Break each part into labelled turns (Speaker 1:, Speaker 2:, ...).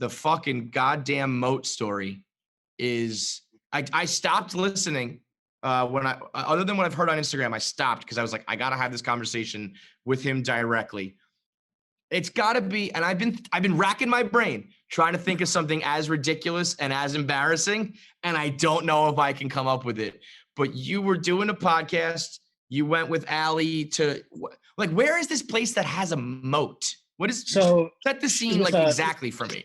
Speaker 1: the fucking goddamn Moat story is I stopped listening when other than what I've heard on Instagram. I stopped because I was like, I gotta have this conversation with him directly. It's gotta be, and I've been racking my brain trying to think of something as ridiculous and as embarrassing, and I don't know if I can come up with it. But you were doing a podcast. You went with Ali to like, where is this place that has a moat? What is set the scene like exactly for me?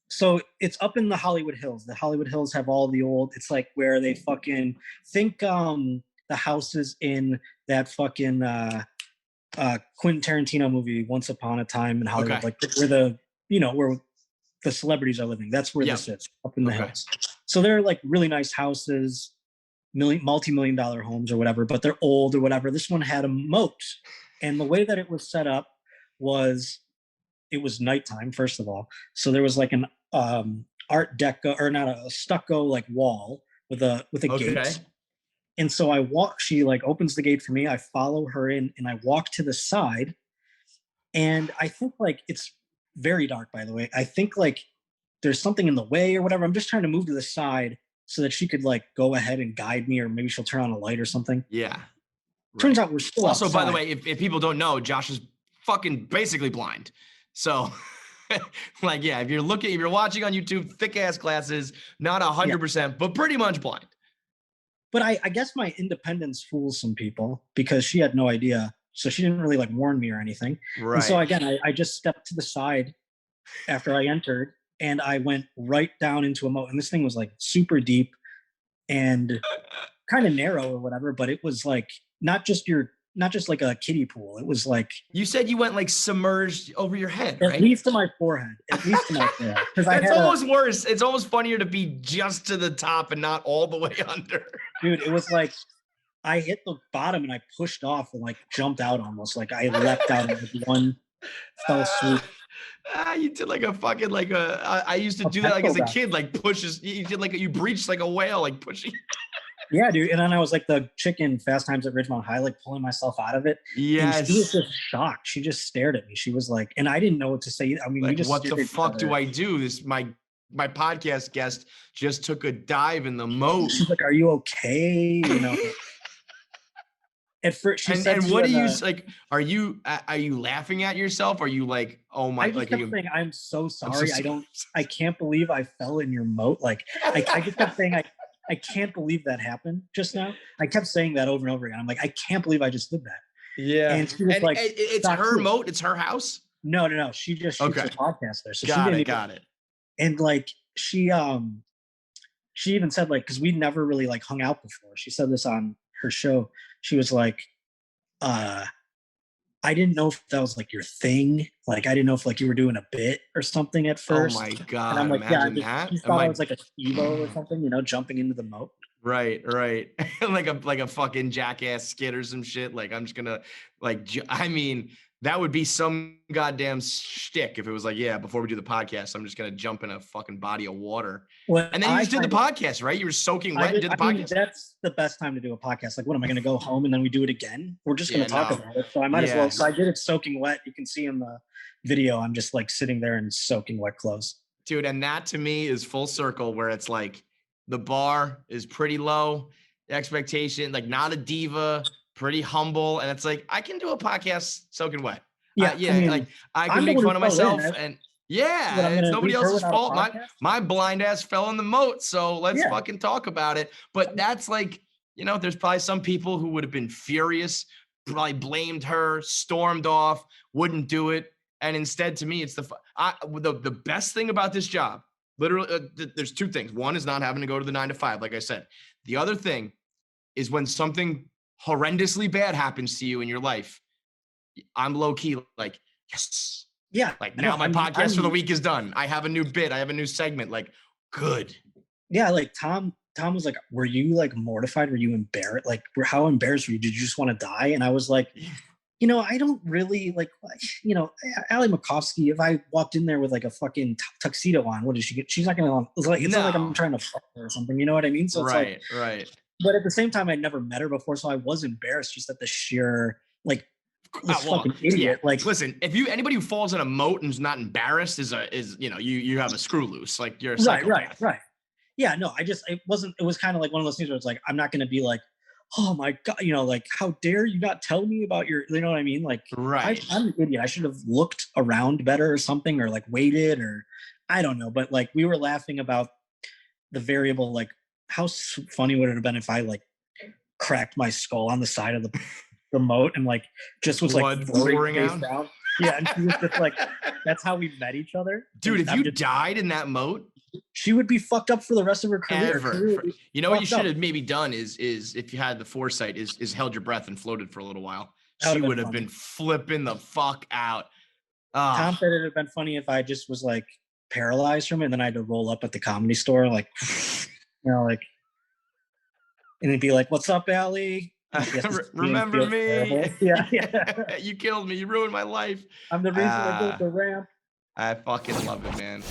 Speaker 2: So it's up in the Hollywood Hills. The Hollywood Hills have all the old, it's like where they fucking think the houses in that fucking Quentin Tarantino movie, Once Upon a Time in Hollywood,
Speaker 1: okay.
Speaker 2: like where where the celebrities are living. That's where this is, up in the hills. So they're like really nice houses, multi-million dollar homes or whatever, but they're old or whatever. This one had a moat. And the way that it was set up was, it was nighttime, first of all. So there was like an art deco, or not a stucco like wall with a gate. And so I walk, she like opens the gate for me. I follow her in and I walk to the side. And I think like, it's very dark, by the way. I think like there's something in the way or whatever. I'm just trying to move to the side so that she could like go ahead and guide me, or maybe she'll turn on a light or something.
Speaker 1: Yeah.
Speaker 2: Turns out we're still
Speaker 1: also
Speaker 2: outside.
Speaker 1: By the way, if people don't know, Josh is fucking basically blind. So like, yeah, if you're watching on YouTube, thick ass glasses, not 100%, but pretty much blind.
Speaker 2: But I guess my independence fools some people because she had no idea. So she didn't really like warn me or anything. Right. And so again, I just stepped to the side after I entered and I went right down into a moat. And this thing was like super deep and kind of narrow or whatever, but it was like not just like a kiddie pool. It was like,
Speaker 1: you said you went like submerged over your head,
Speaker 2: right?
Speaker 1: At
Speaker 2: least to my forehead. At least to my forehead.
Speaker 1: That's almost worse. It's almost funnier to be just to the top and not all the way under.
Speaker 2: Dude, it was like I hit the bottom and I pushed off and like jumped out almost. Like I leapt out in one fell swoop.
Speaker 1: You did like a fucking like I used to do that like as a kid, like pushes. You did like you breached like a whale, like pushing.
Speaker 2: Yeah, dude. And then I was like the chicken Fast Times at Ridgemont High, like pulling myself out of it.
Speaker 1: Yes.
Speaker 2: And she was just shocked. She just stared at me. She was like, and I didn't know what to say. I mean,
Speaker 1: like,
Speaker 2: we just
Speaker 1: what the fuck do I do? This my podcast guest just took a dive in the moat.
Speaker 2: She's like, "Are you okay?" You know. At first, she said,
Speaker 1: and what do you like? Are you laughing at yourself? Are you like, oh my?
Speaker 2: I just kept saying, "I'm so sorry. I can't believe I fell in your moat." Like I just kept saying, I can't believe that happened just now. I kept saying that over and over again. I'm like, I can't believe I just did that.
Speaker 1: Yeah.
Speaker 2: And she was like,
Speaker 1: it's her moat. It's her house.
Speaker 2: No. She just shoots a podcast there. So
Speaker 1: got
Speaker 2: she
Speaker 1: got it.
Speaker 2: And like, she even said like, cause we never really like hung out before. She said this on her show. She was like, I didn't know if that was like your thing. Like, I didn't know if like you were doing a bit or something at first.
Speaker 1: Oh my God.
Speaker 2: And I'm like,
Speaker 1: imagine
Speaker 2: yeah,
Speaker 1: that.
Speaker 2: She thought I was like a Evo or something, you know, jumping into the moat.
Speaker 1: Right. like a fucking jackass skit or some shit. Like, I'm just gonna like, I mean, that would be some goddamn shtick if it was like, yeah, before we do the podcast, I'm just gonna jump in a fucking body of water. Well, and then you just did the podcast, right? You were soaking wet and did the podcast. Mean,
Speaker 2: that's the best time to do a podcast. Like, what am I gonna go home and then we do it again? We're just gonna talk about it. So I might as well. So I did it soaking wet. You can see in the video, I'm just like sitting there in soaking wet clothes.
Speaker 1: Dude, and that to me is full circle where it's like the bar is pretty low, the expectation, like not a diva, pretty humble, and it's like I can do a podcast soaking wet. Yeah, I mean, like I can make fun of myself, and it's nobody else's fault. My blind ass fell in the moat, so let's fucking talk about it. But that's like, you know, there's probably some people who would have been furious, probably blamed her, stormed off, wouldn't do it, and instead, to me, it's the best thing about this job. Literally, there's two things. One is not having to go to the 9 to 5, like I said. The other thing is when something horrendously bad happens to you in your life, I'm low key like, yes.
Speaker 2: Yeah.
Speaker 1: Like now my podcast for the week is done. I have a new bit. I have a new segment. Like, good.
Speaker 2: Yeah. Like Tom was like, were you like mortified? Were you embarrassed? Like, how embarrassed were you? Did you just want to die? And I was like, you know, I don't really like, you know, Ali Macosfsky, if I walked in there with like a fucking tuxedo on, what does she get? She's not going to, it's not like I'm trying to fuck her or something. You know what I mean? So it's right. But at the same time, I'd never met her before. So I was embarrassed just at the sheer, like, this fucking idiot.
Speaker 1: Yeah. Like, listen, if anybody who falls in a moat and is not embarrassed is you have a screw loose. Like, you're a psychopath.
Speaker 2: Right. Yeah, no, it was kind of like one of those things where it's like, I'm not going to be like, oh my God, like, how dare you not tell me about you know what I mean? Like,
Speaker 1: right.
Speaker 2: I'm an idiot. I should have looked around better or something, or like waited, or I don't know. But like, we were laughing about the variable, like, how funny would it have been if I like cracked my skull on the side of the moat and like just was
Speaker 1: blood
Speaker 2: like
Speaker 1: pouring out
Speaker 2: down. Yeah, and she was just like, that's how we met each other.
Speaker 1: Dude, if you died in that moat,
Speaker 2: she would be fucked up for the rest of her career.
Speaker 1: You know what you should have maybe done is if you had the foresight is held your breath and floated for a little while. She would have been flipping the fuck out.
Speaker 2: Tom said it'd have been funny if I just was like paralyzed from it and then I had to roll up at the Comedy Store, like, like, and it'd be like, "What's up, Ali?
Speaker 1: Remember me?
Speaker 2: Yeah.
Speaker 1: You killed me. You ruined my life.
Speaker 2: I'm the reason I built the ramp."
Speaker 1: I fucking love it, man.